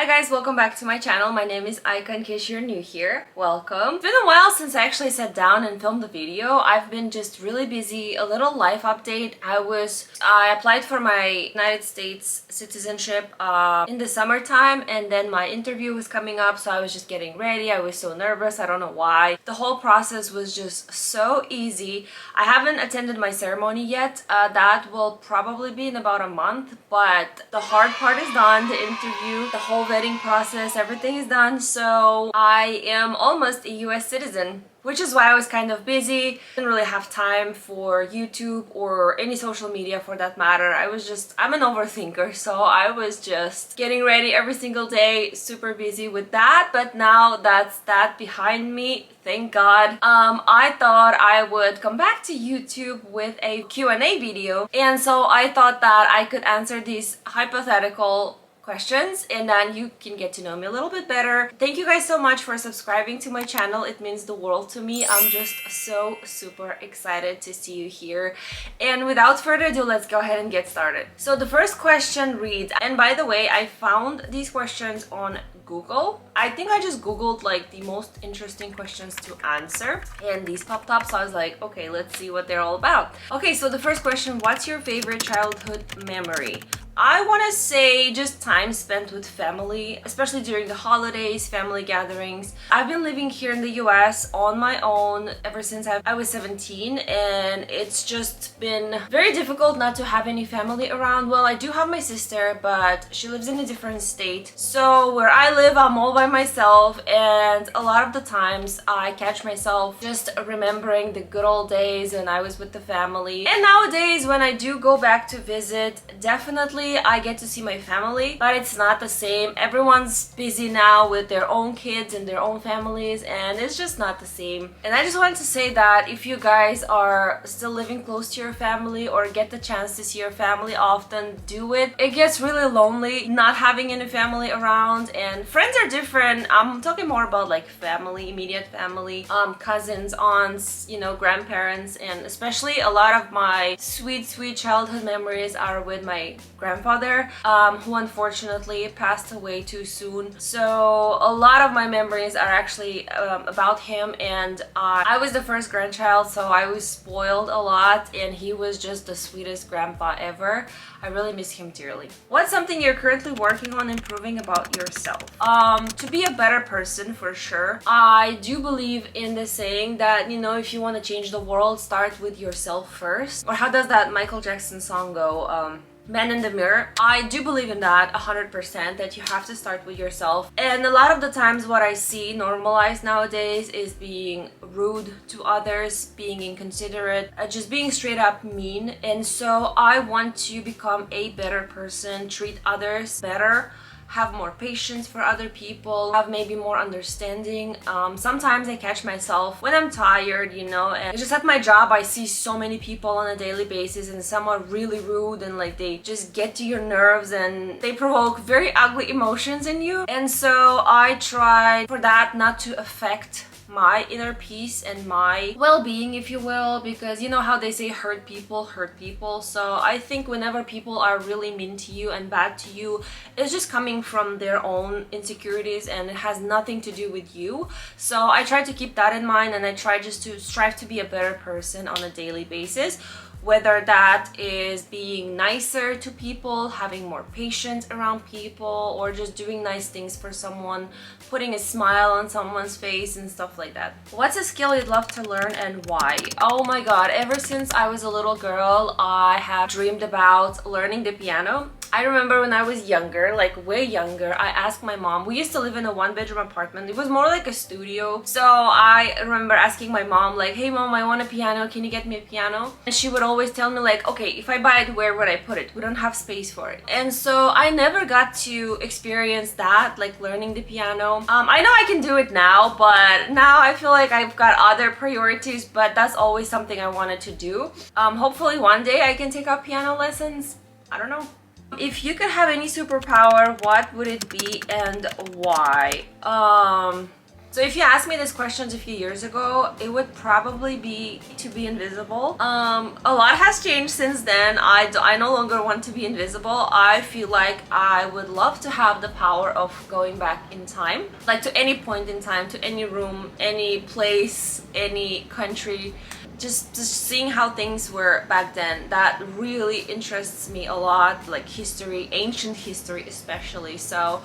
Hi guys, welcome back to my channel. My name is Aika in case you're new here. Welcome. It's been a while since I actually sat down and filmed the video. I've been just really busy. A little life update. I applied for my United States citizenship in the summertime, and then my interview was coming up, so I was just getting ready. I was so nervous. I don't know why. The whole process was just so easy. I haven't attended my ceremony yet. That will probably be in about a month, but the hard part is done. The interview, the whole vetting process, everything is done. So I am almost a US citizen, which is why I was kind of busy. Didn't really have time for YouTube or any social media for that matter. I'm an overthinker, so I was just getting ready every single day, super busy with that. But now that's that behind me, thank God. I thought I would come back to YouTube with a Q&A video, and so I thought that I could answer these hypothetical questions and then you can get to know me a little bit better. Thank you guys so much for subscribing to my channel. It means the world to me. I'm just so super excited to see you here. And without further ado, let's go ahead and get started. So the first question reads, and by the way, I found these questions on Google. I think I just googled like the most interesting questions to answer and these popped up, so I was like, okay, let's see what they're all about. Okay, so the first question, what's your favorite childhood memory? I want to say just time spent with family, especially during the holidays, family gatherings. I've been living here in the US on my own ever since I was 17, and it's just been very difficult not to have any family around. Well, I do have my sister, but she lives in a different state. So where I live, I'm all by myself, and a lot of the times I catch myself just remembering the good old days when I was with the family. And nowadays, when I do go back to visit, definitely I get to see my family, but it's not the same. Everyone's busy now with their own kids and their own families, and it's just not the same. And I just wanted to say that if you guys are still living close to your family or get the chance to see your family often, do it. It gets really lonely not having any family around, and friends are different. I'm talking more about like family, immediate family, cousins, aunts, you know, grandparents, and especially a lot of my sweet childhood memories are with my grandfather, who unfortunately passed away too soon. So a lot of my memories are actually about him, and I was the first grandchild, so I was spoiled a lot, and he was just the sweetest grandpa ever. I really miss him dearly. What's something you're currently working on improving about yourself? To be a better person, for sure. I do believe in the saying that, you know, if you want to change the world, start with yourself first. Or how does that Michael Jackson song go? Man in the mirror. I do believe in that 100%, that you have to start with yourself. And a lot of the times what I see normalized nowadays is being rude to others, being inconsiderate, just being straight up mean. And so I want to become a better person, treat others better, have more patience for other people, have maybe more understanding. Sometimes I catch myself when I'm tired, you know, and just at my job I see so many people on a daily basis, and some are really rude and like they just get to your nerves and they provoke very ugly emotions in you. And so I try for that not to affect my inner peace and my well-being, if you will, because you know how they say hurt people hurt people. So I think whenever people are really mean to you and bad to you, it's just coming from their own insecurities and it has nothing to do with you. So I try to keep that in mind, and I try just to strive to be a better person on a daily basis, whether that is being nicer to people, having more patience around people, or just doing nice things for someone, putting a smile on someone's face and stuff like that. What's a skill you'd love to learn and why? Oh my god, ever since I was a little girl, I have dreamed about learning the piano. I remember when I was younger, like way younger, I asked my mom. We used to live in a one-bedroom apartment. It was more like a studio. So I remember asking my mom like, hey mom, I want a piano. Can you get me a piano? And she would always tell me like, okay, if I buy it, where would I put it? We don't have space for it. And so I never got to experience that, like learning the piano. I know I can do it now, but now I feel like I've got other priorities, but that's always something I wanted to do. Hopefully one day I can take up piano lessons. I don't know. If you could have any superpower, what would it be and why? So if you asked me these questions a few years ago, it would probably be to be invisible. A lot has changed since then. I no longer want to be invisible. I feel like I would love to have the power of going back in time, like to any point in time, to any room, any place, any country. Just seeing how things were back then, that really interests me a lot, like history, ancient history especially. So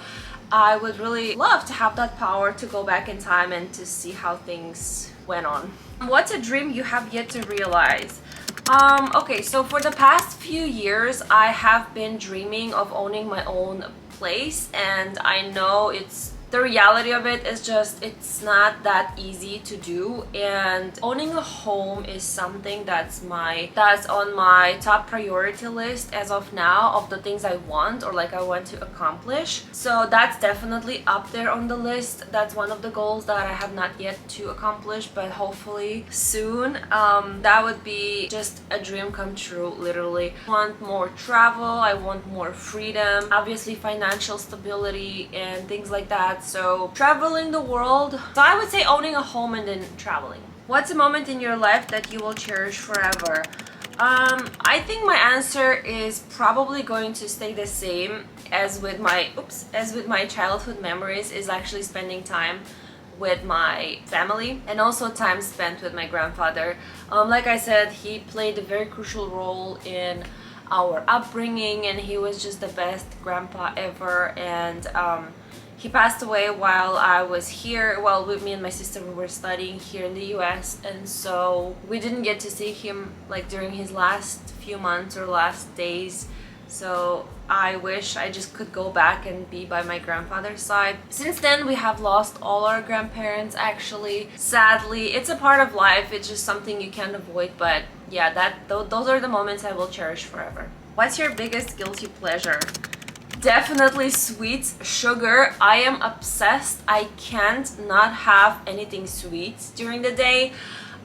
I would really love to have that power to go back in time and to see how things went on. What's a dream you have yet to realize? Okay, so for the past few years, I have been dreaming of owning my own place, and I know the reality of it is just it's not that easy to do, and owning a home is something that's on my top priority list as of now, of the things I want or like I want to accomplish. So that's definitely up there on the list. That's one of the goals that I have not yet to accomplish, but hopefully soon. That would be just a dream come true, literally. I want more travel, I want more freedom, obviously financial stability and things like that. So traveling the world. So I would say owning a home and then traveling. What's a moment in your life that you will cherish forever? I think my answer is probably going to stay the same as with my childhood memories, is actually spending time with my family and also time spent with my grandfather. Like I said, he played a very crucial role in our upbringing, and he was just the best grandpa ever. And he passed away while I was here, while with me and my sister we were studying here in the US, and so we didn't get to see him like during his last few months or last days. So I wish I just could go back and be by my grandfather's side. Since then we have lost all our grandparents actually. Sadly, it's a part of life, it's just something you can't avoid, but yeah, those are the moments I will cherish forever. What's your biggest guilty pleasure? Definitely sweets, sugar. I am obsessed. I can't not have anything sweet during the day.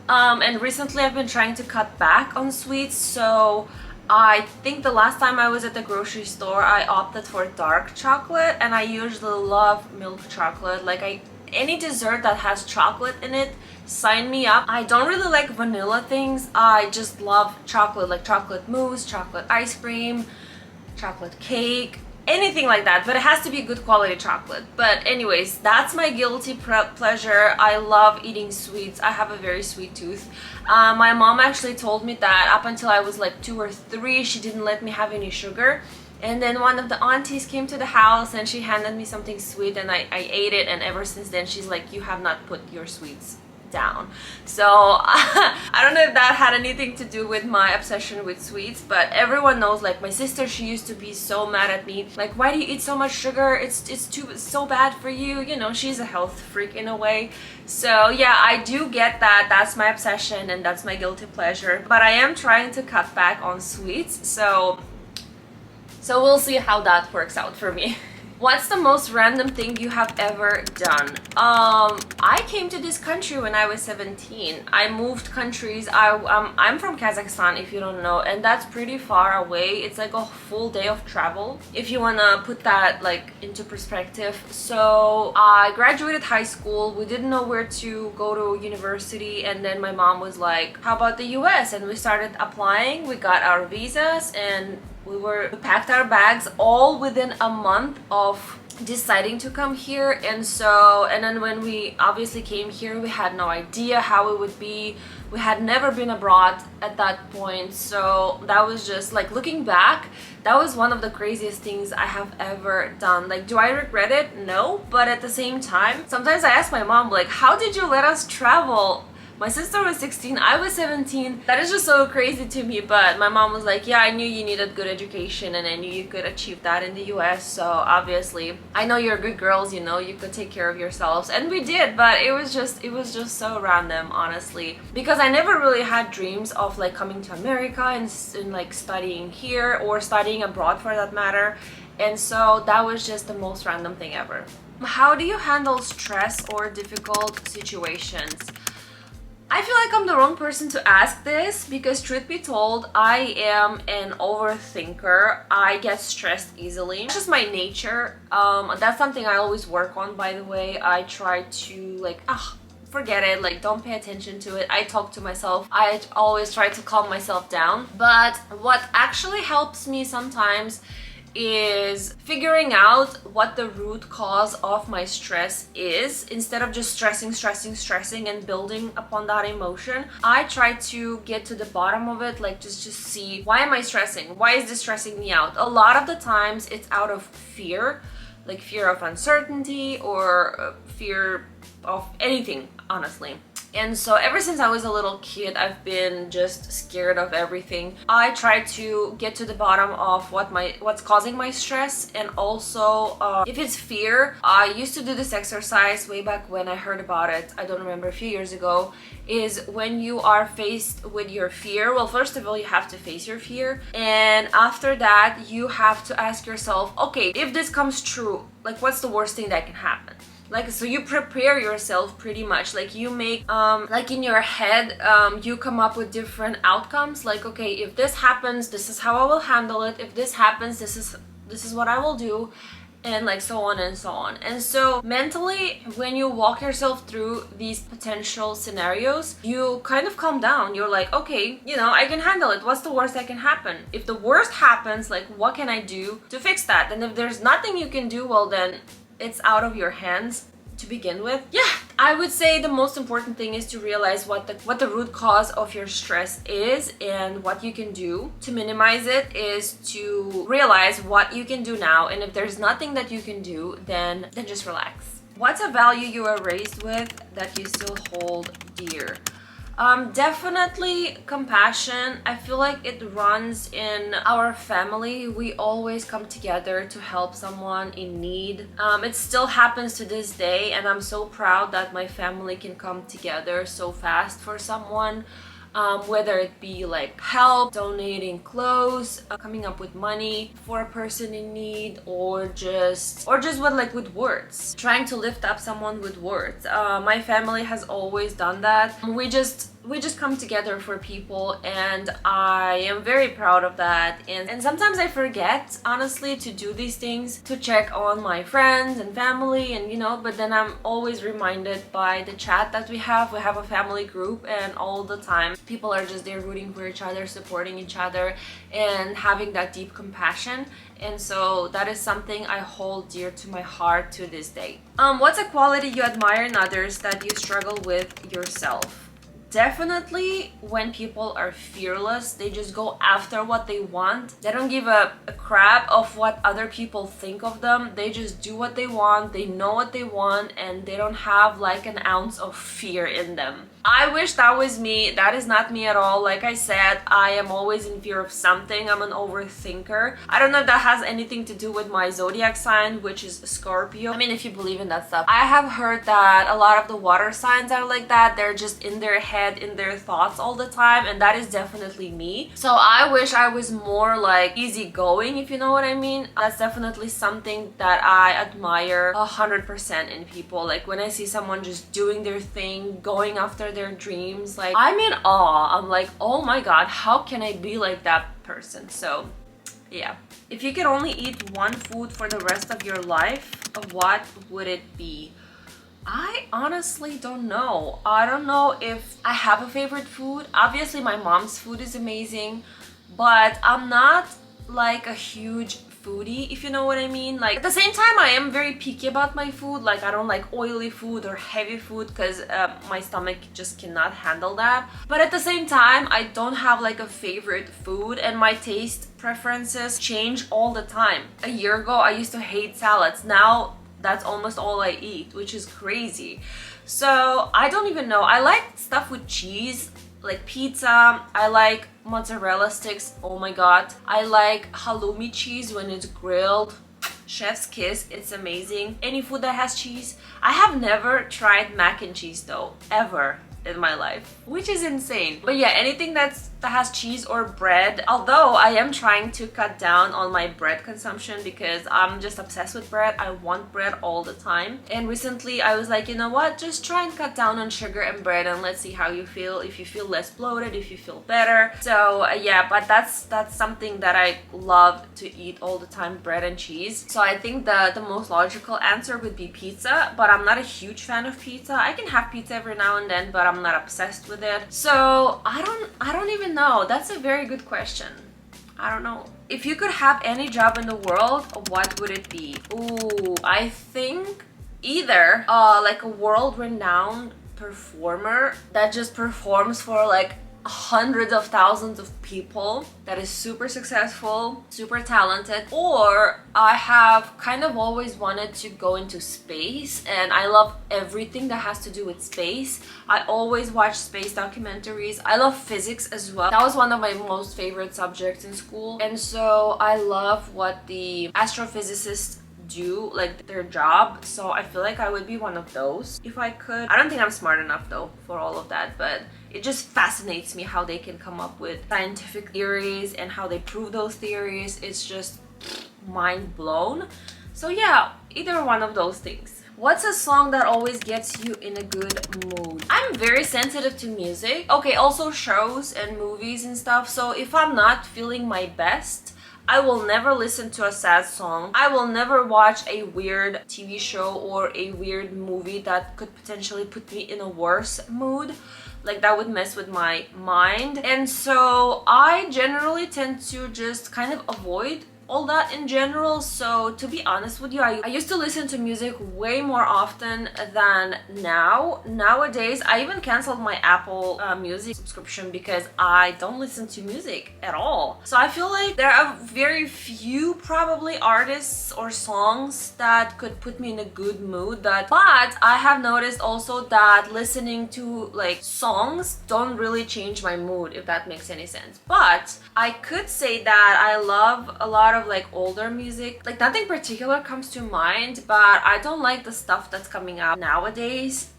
And recently I've been trying to cut back on sweets, so I think the last time I was at the grocery store I opted for dark chocolate, and I usually love milk chocolate. Like any dessert that has chocolate in it, sign me up. I don't really like vanilla things. I just love chocolate, like chocolate mousse, chocolate ice cream, chocolate cake, anything like that, but it has to be good quality chocolate. But anyways, that's my guilty pleasure. I love eating sweets. I have a very sweet tooth. My mom actually told me that up until I was like 2 or 3 she didn't let me have any sugar, and then one of the aunties came to the house and she handed me something sweet, and I ate it, and ever since then she's like, you have not put your sweets down. So I don't know if that had anything to do with my obsession with sweets, but everyone knows, like my sister, she used to be so mad at me, like, why do you eat so much sugar? It's so bad for you, you know. She's a health freak in a way. So yeah, I do get that. That's my obsession and that's my guilty pleasure, but I am trying to cut back on sweets, so we'll see how that works out for me. What's the most random thing you have ever done? I came to this country when I was 17. I moved countries. I'm from Kazakhstan, if you don't know, and that's pretty far away. It's like a full day of travel, if you wanna put that like into perspective. So I graduated high school. We didn't know where to go to university, and then my mom was like, how about the US? And we started applying. We got our visas, and we packed our bags all within a month of deciding to come here. And then when we obviously came here, we had no idea how it would be. We had never been abroad at that point, so that was just like, looking back, that was one of the craziest things I have ever done. Like, do I regret it? No, but at the same time, sometimes I ask my mom, like, how did you let us travel? My sister was 16, I was 17. That is just so crazy to me, but my mom was like, yeah, I knew you needed good education and I knew you could achieve that in the US, so obviously I know you're good girls, you know, you could take care of yourselves. And we did, but it was just so random, honestly, because I never really had dreams of like coming to America and like studying here or studying abroad for that matter. And so that was just the most random thing ever. How do you handle stress or difficult situations? I feel like I'm the wrong person to ask this because truth be told, I am an overthinker. I get stressed easily. It's just my nature. That's something I always work on, by the way. I try to like, forget it, like don't pay attention to it. I talk to myself. I always try to calm myself down. But what actually helps me sometimes is figuring out what the root cause of my stress is. Instead of just stressing and building upon that emotion, I try to get to the bottom of it, like just see, why am I stressing? Why is this stressing me out? A lot of the times it's out of fear, like fear of uncertainty or fear of anything, honestly. And so ever since I was a little kid, I've been just scared of everything. I try to get to the bottom of what's causing my stress, and also if it's fear, I used to do this exercise way back when I heard about it. I don't remember, a few years ago. Is when you are faced with your fear, well, first of all, you have to face your fear, and after that, you have to ask yourself, okay, if this comes true, like what's the worst thing that can happen? Like, so you prepare yourself pretty much, like you make like in your head you come up with different outcomes, like okay, if this happens, this is how I will handle it. If this happens, this is what I will do, and like so on and so on. And so mentally, when you walk yourself through these potential scenarios, you kind of calm down. You're like, okay, you know, I can handle it. What's the worst that can happen? If the worst happens, like what can I do to fix that? And if there's nothing you can do, well then it's out of your hands to begin with. Yeah, I would say the most important thing is to realize what the root cause of your stress is, and what you can do to minimize it is to realize what you can do now, and if there's nothing that you can do, then just relax. What's a value you were raised with that you still hold dear? Definitely compassion. I feel like it runs in our family. We always come together to help someone in need. It still happens to this day, and I'm so proud that my family can come together so fast for someone. Whether it be like help, donating clothes, coming up with money for a person in need, or just with words, trying to lift up someone with words. My family has always done that. We just come together for people, and I am very proud of that. And sometimes I forget, honestly, to do these things, to check on my friends and family, and you know, but then I'm always reminded by the chat that we have. We have a family group, and all the time people are just there rooting for each other, supporting each other, and having that deep compassion. And so that is something I hold dear to my heart to this day. What's a quality you admire in others that you struggle with yourself? Definitely when people are fearless, they just go after what they want. They don't give a crap of what other people think of them. They just do what they want, they know what they want, and they don't have like an ounce of fear in them. I wish that was me. That is not me at all. Like I said, I am always in fear of something. I'm an overthinker. I don't know if that has anything to do with my zodiac sign, which is Scorpio. I mean, if you believe in that stuff. I have heard that a lot of the water signs are like that. They're just in their head, in their thoughts all the time, and that is definitely me. So I wish I was more like easygoing, if you know what I mean. That's definitely something that I admire 100% in people. Like when I see someone just doing their thing, going after their dreams, like I'm in awe. I'm like, oh my god, how can I be like that person? So yeah. If you could only eat one food for the rest of your life, what would it be? I honestly don't know. I don't know if I have a favorite food. Obviously my mom's food is amazing, but I'm not like a huge foodie, if you know what I mean. Like at the same time, I am very picky about my food. Like I don't like oily food or heavy food because my stomach just cannot handle that. But at the same time, I don't have like a favorite food, and my taste preferences change all the time. A year ago, I used to hate salads. Now that's almost all I eat, which is crazy. So I don't even know. I like stuff with cheese, like pizza. I like mozzarella sticks. Oh my god. I like halloumi cheese when it's grilled. Chef's kiss, it's amazing. Any food that has cheese. I have never tried mac and cheese though, ever in my life, which is insane. But yeah, anything that's that has cheese or bread, although I am trying to cut down on my bread consumption because I'm just obsessed with bread. I want bread all the time, and recently I was like, you know what, just try and cut down on sugar and bread and let's see how you feel, if you feel less bloated, if you feel better. So yeah, but that's something that I love to eat all the time, bread and cheese. So I think the most logical answer would be pizza, but I'm not a huge fan of pizza. I can have pizza every now and then, but I'm not obsessed with it. So I don't even know. That's a very good question. I don't know. If you could have any job in the world, what would it be? Ooh, I think either like a world-renowned performer that just performs for like hundreds of thousands of people, that is super successful, super talented, or I have kind of always wanted to go into space, and I love everything that has to do with space. I always watch space documentaries. I love physics as well. That was one of my most favorite subjects in school, and so I love what the astrophysicists do, like their job. So I feel like I would be one of those if I could. I don't think I'm smart enough though for all of that, but it just fascinates me how they can come up with scientific theories and how they prove those theories. It's just mind blown. So yeah, either one of those things. What's a song that always gets you in a good mood? I'm very sensitive to music. Okay, also shows and movies and stuff. So if I'm not feeling my best, I will never listen to a sad song. I will never watch a weird TV show or a weird movie that could potentially put me in a worse mood. Like that would mess with my mind. And so I generally tend to just kind of avoid all that in general. So to be honest with you, I used to listen to music way more often than now. Nowadays, I even canceled my Apple Music subscription because I don't listen to music at all. So I feel like there are very few probably artists or songs that could put me in a good mood. But I have noticed also that listening to like songs don't really change my mood, if that makes any sense. But I could say that I love a lot of like older music. Like nothing particular comes to mind, but I don't like the stuff that's coming out nowadays.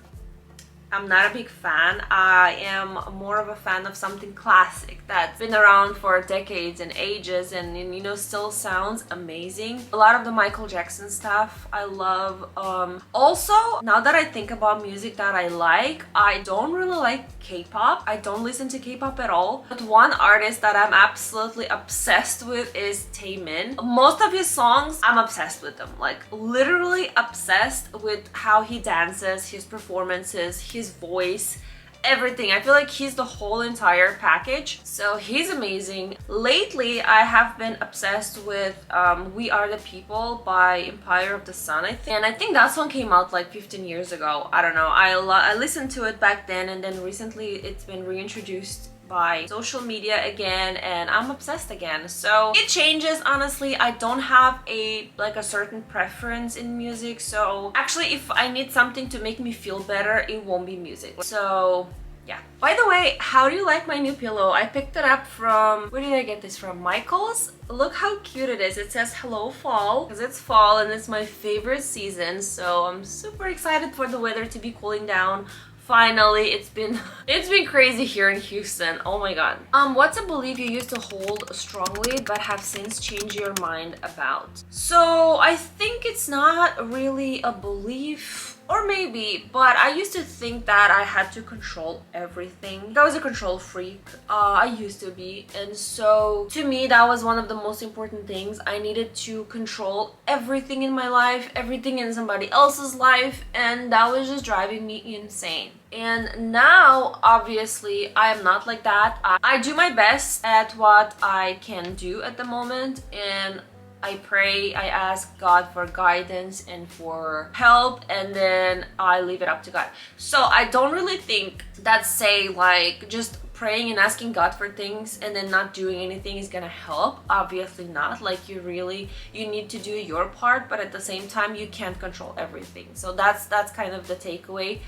I'm not a big fan. I am more of a fan of something classic that's been around for decades and ages and you know still sounds amazing. A lot of the Michael Jackson stuff I love. Also, now that I think about music that I like, I don't really like K-pop. I don't listen to K-pop at all. But one artist that I'm absolutely obsessed with is Taemin. Most of his songs, I'm obsessed with them. Like literally obsessed with how he dances, his performances, his voice, everything. I feel like he's the whole entire package. So he's amazing. Lately, I have been obsessed with We Are the People by Empire of the Sun, I think. And I think that song came out like 15 years ago. I don't know. I listened to it back then, and then recently it's been reintroduced by social media again, and I'm obsessed again. So it changes, honestly. I don't have a certain preference in music. So actually, if I need something to make me feel better, it won't be music. So yeah. By the way, how do you like my new pillow? I picked it up from, where did I get this from? Michael's. Look how cute it is. It says hello fall because it's fall and it's my favorite season. So I'm super excited for the weather to be cooling down. Finally, it's been crazy here in Houston. Oh my god. What's a belief you used to hold strongly but have since changed your mind about? So I think it's not really a belief, or maybe, but I used to think that I had to control everything. I was a control freak. I used to be, and so to me that was one of the most important things. I needed to control everything in my life, everything in somebody else's life, and that was just driving me insane. And now, obviously, I am not like that. I do my best at what I can do at the moment, and I pray, I ask God for guidance and for help, and then I leave it up to God. So I don't really think that, say, like, just praying and asking God for things and then not doing anything is gonna help. Obviously not. Like, you need to do your part, but at the same time, you can't control everything. So that's kind of the takeaway.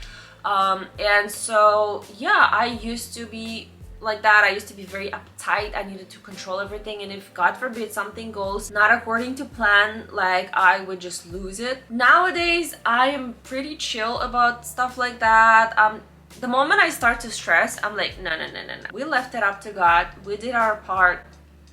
And so yeah, I used to be like that. I used to be very uptight. I needed to control everything, and if God forbid something goes not according to plan, like, I would just lose it. Nowadays I am pretty chill about stuff like that. The moment I start to stress, I'm like, no, no, no, no, no. We left it up to God. We did our part.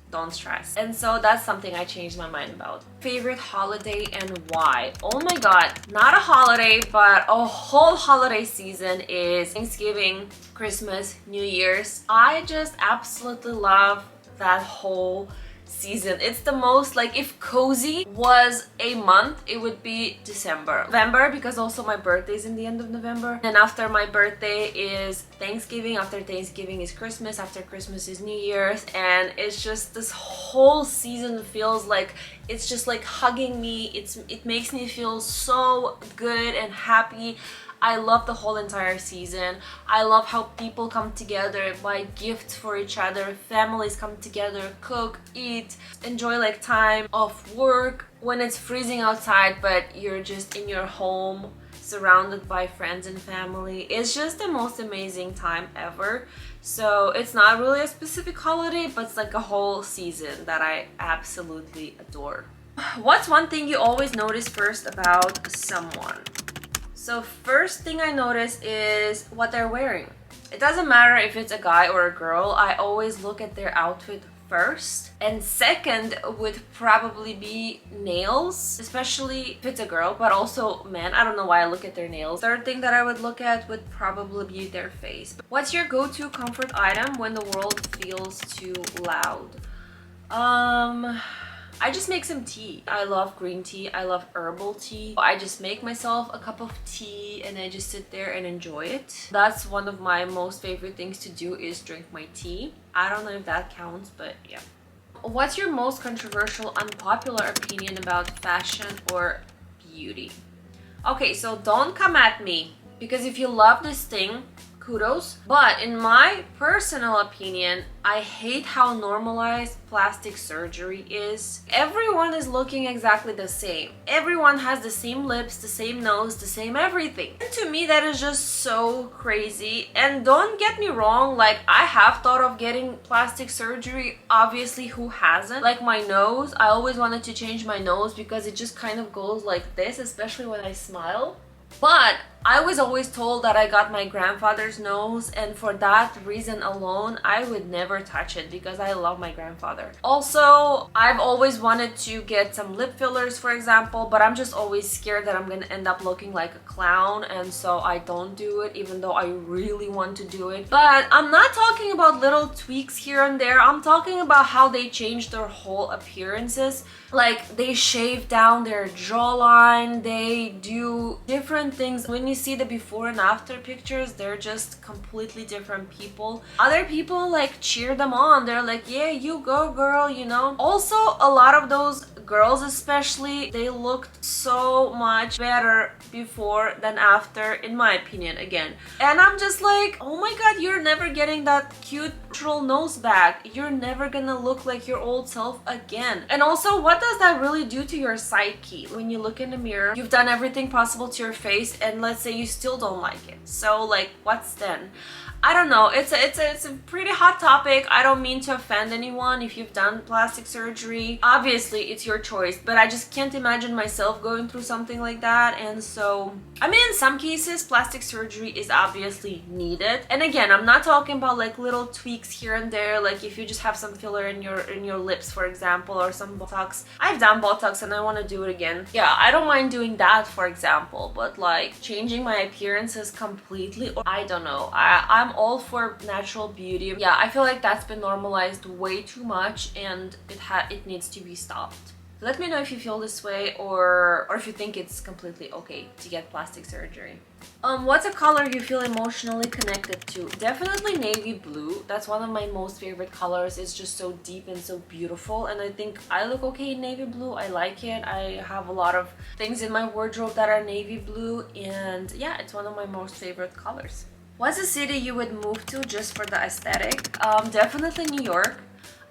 Don't stress. And so that's something I changed my mind about. Favorite holiday and why? Oh my god, not a holiday, but a whole holiday season is Thanksgiving, Christmas, New Year's. I just absolutely love that whole season. It's the most, like, if cozy was a month, it would be December. November, because also my birthday is in the end of November. And after my birthday is Thanksgiving, after Thanksgiving is Christmas, after Christmas is New Year's, and it's just this whole season feels like it's just like hugging me. It makes me feel so good and happy. I love the whole entire season. I love how people come together, buy gifts for each other, families come together, cook, eat, enjoy like time off work when it's freezing outside, but you're just in your home surrounded by friends and family. It's just the most amazing time ever. So it's not really a specific holiday, but it's like a whole season that I absolutely adore. What's one thing you always notice first about someone? So first thing I notice is what they're wearing. It doesn't matter if it's a guy or a girl, I always look at their outfit first. And second would probably be nails, especially if it's a girl, but also men. I don't know why I look at their nails. Third thing that I would look at would probably be their face. What's your go-to comfort item when the world feels too loud? I just make some tea. I love green tea. I love herbal tea. I just make myself a cup of tea and I just sit there and enjoy it. That's one of my most favorite things to do, is drink my tea. I don't know if that counts, but yeah. What's your most controversial, unpopular opinion about fashion or beauty? Okay, so don't come at me, because if you love this thing, kudos. But in my personal opinion, I hate how normalized plastic surgery is. Everyone is looking exactly the same. Everyone has the same lips, the same nose, the same everything. And to me, that is just so crazy. And don't get me wrong, like, I have thought of getting plastic surgery. Obviously, who hasn't? Like my nose, I always wanted to change my nose because it just kind of goes like this, especially when I smile. But I was always told that I got my grandfather's nose, and for that reason alone, I would never touch it because I love my grandfather. Also, I've always wanted to get some lip fillers, for example, but I'm just always scared that I'm gonna end up looking like a clown, and so I don't do it, even though I really want to do it. But I'm not talking about little tweaks here and there. I'm talking about how they change their whole appearances. Like, they shave down their jawline, they do different things. When you see the before and after pictures, they're just completely different people. Other people like cheer them on. They're like, yeah, you go girl, you know. Also, a lot of those girls especially, they looked so much better before than after, in my opinion, again. And I'm just like, oh my god, you're never getting that cute natural nose back. You're never gonna look like your old self again. And also, what does that really do to your psyche? When you look in the mirror, you've done everything possible to your face, and let's say you still don't like it. So like, what's then? I don't know. It's a pretty hot topic. I don't mean to offend anyone if you've done plastic surgery. Obviously, it's your choice, but I just can't imagine myself going through something like that. And so, I mean, in some cases, plastic surgery is obviously needed. And again, I'm not talking about like little tweaks here and there, like if you just have some filler in your lips, for example, or some Botox. I've done Botox and I want to do it again. Yeah, I don't mind doing that, for example, but like changing my appearances completely, or I don't know. I'm all for natural beauty. Yeah, I feel like that's been normalized way too much, and it needs to be stopped. Let me know if you feel this way, or if you think it's completely okay to get plastic surgery. What's a color you feel emotionally connected to? Definitely navy blue. That's one of my most favorite colors. It's just so deep and so beautiful, and I think I look okay in navy blue. I like it. I have a lot of things in my wardrobe that are navy blue, and yeah, it's one of my most favorite colors. What's a city you would move to just for the aesthetic? Definitely New York.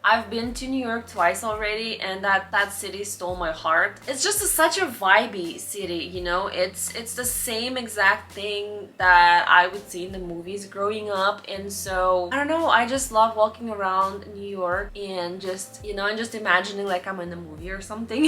I've been to New York twice already, and that city stole my heart. It's just such a vibey city, you know. It's the same exact thing that I would see in the movies growing up, and so I don't know. I just love walking around New York and just, you know, and just imagining like I'm in a movie or something,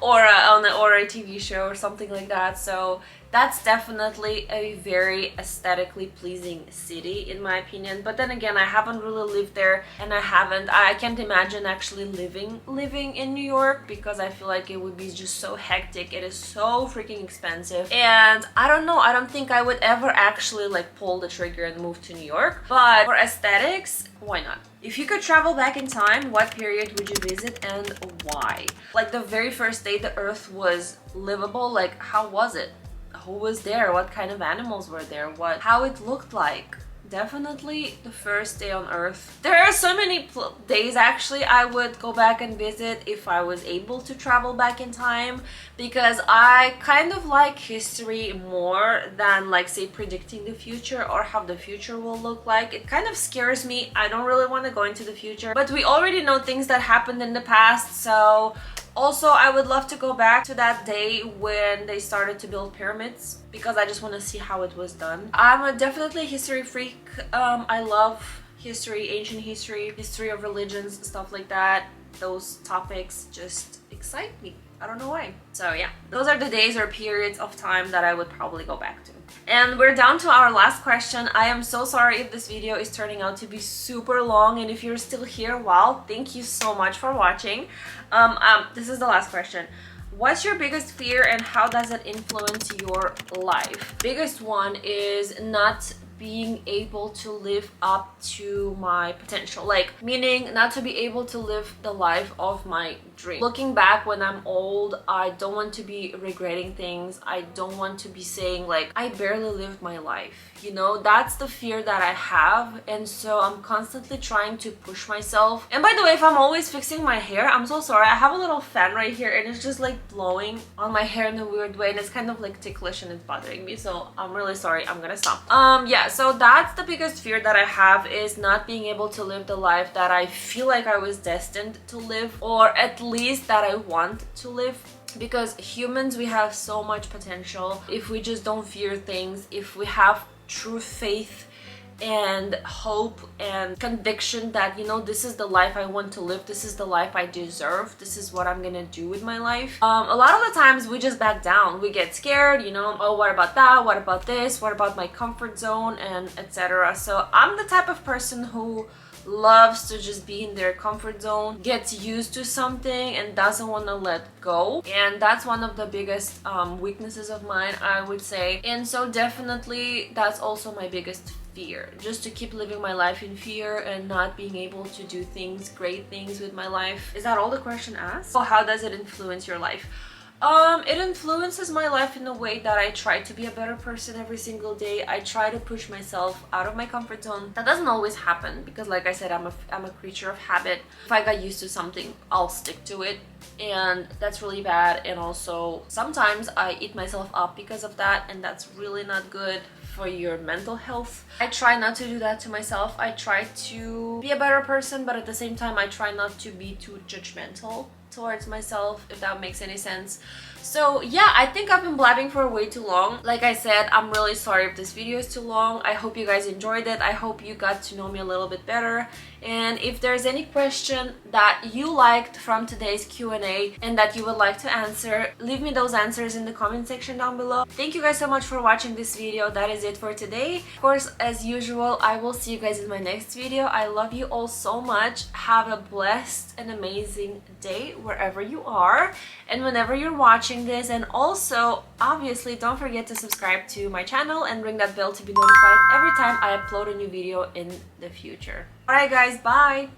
or a TV show or something like that. So That's definitely a very aesthetically pleasing city in my opinion. But then again, I haven't really lived there, and I can't imagine actually living in New York, because I feel like it would be just so hectic. It is so freaking expensive, and I don't know, I don't think I would ever actually like pull the trigger and move to New York. But for aesthetics, why not? If you could travel back in time, what period would you visit and why? Like the very first day the earth was livable, like how was it? Who was there? What kind of animals were there? How it looked like? Definitely the first day on earth. There are so many days actually I would go back and visit if I was able to travel back in time, because I kind of like history more than, like, say, predicting the future or how the future will look like. It kind of scares me. I don't really want to go into the future, but we already know things that happened in the past. So also, I would love to go back to that day when they started to build pyramids, because I just want to see how it was done. I'm definitely a history freak. I love history, ancient history, history of religions, stuff like that. Those topics just excite me. I don't know why. So yeah, those are the days or periods of time that I would probably go back to. And we're down to our last question. I am so sorry if this video is turning out to be super long, and if you're still here, wow, thank you so much for watching. This is the last question. What's your biggest fear and how does it influence your life? Biggest one is not being able to live up to my potential, like meaning not to be able to live the life of my dream. Looking back when I'm old, I don't want to be regretting things. I don't want to be saying like I barely lived my life, you know. That's the fear that I have, and so I'm constantly trying to push myself. And by the way, if I'm always fixing my hair, I'm so sorry. I have a little fan right here and it's just like blowing on my hair in a weird way, and it's kind of like ticklish and it's bothering me, so I'm really sorry. I'm gonna stop. Yeah, so that's the biggest fear that I have, is not being able to live the life that I feel like I was destined to live, or at least that I want to live. Because humans, we have so much potential if we just don't fear things, if we have true faith and hope and conviction that, you know, this is the life I want to live, this is the life I deserve, this is what I'm gonna do with my life. A lot of the times we just back down, we get scared, you know, oh, what about that, what about this, what about my comfort zone, and etc. So I'm the type of person who loves to just be in their comfort zone, gets used to something and doesn't want to let go, and that's one of the biggest weaknesses of mine, I would say. And so definitely that's also my biggest fear, just to keep living my life in fear and not being able to do things, great things with my life. Is that all the question asked? So how does it influence your life? It influences my life in a way that I try to be a better person every single day. I try to push myself out of my comfort zone. That doesn't always happen because, like I said, I'm a creature of habit. If I got used to something, I'll stick to it, and that's really bad. And also sometimes I eat myself up because of that, and that's really not good for your mental health. I try not to do that to myself. I try to be a better person, but at the same time I try not to be too judgmental towards myself, if that makes any sense. So yeah, I think I've been blabbing for way too long. Like I said, I'm really sorry if this video is too long. I hope you guys enjoyed it. I hope you got to know me a little bit better. And if there's any question that you liked from today's Q&A and that you would like to answer, leave me those answers in the comment section down below. Thank you guys so much for watching this video. That is it for today. Of course, as usual, I will see you guys in my next video. I love you all so much. Have a blessed and amazing day wherever you are and whenever you're watching this. And also, obviously, don't forget to subscribe to my channel and ring that bell to be notified every time I upload a new video in the future. Alright guys, bye!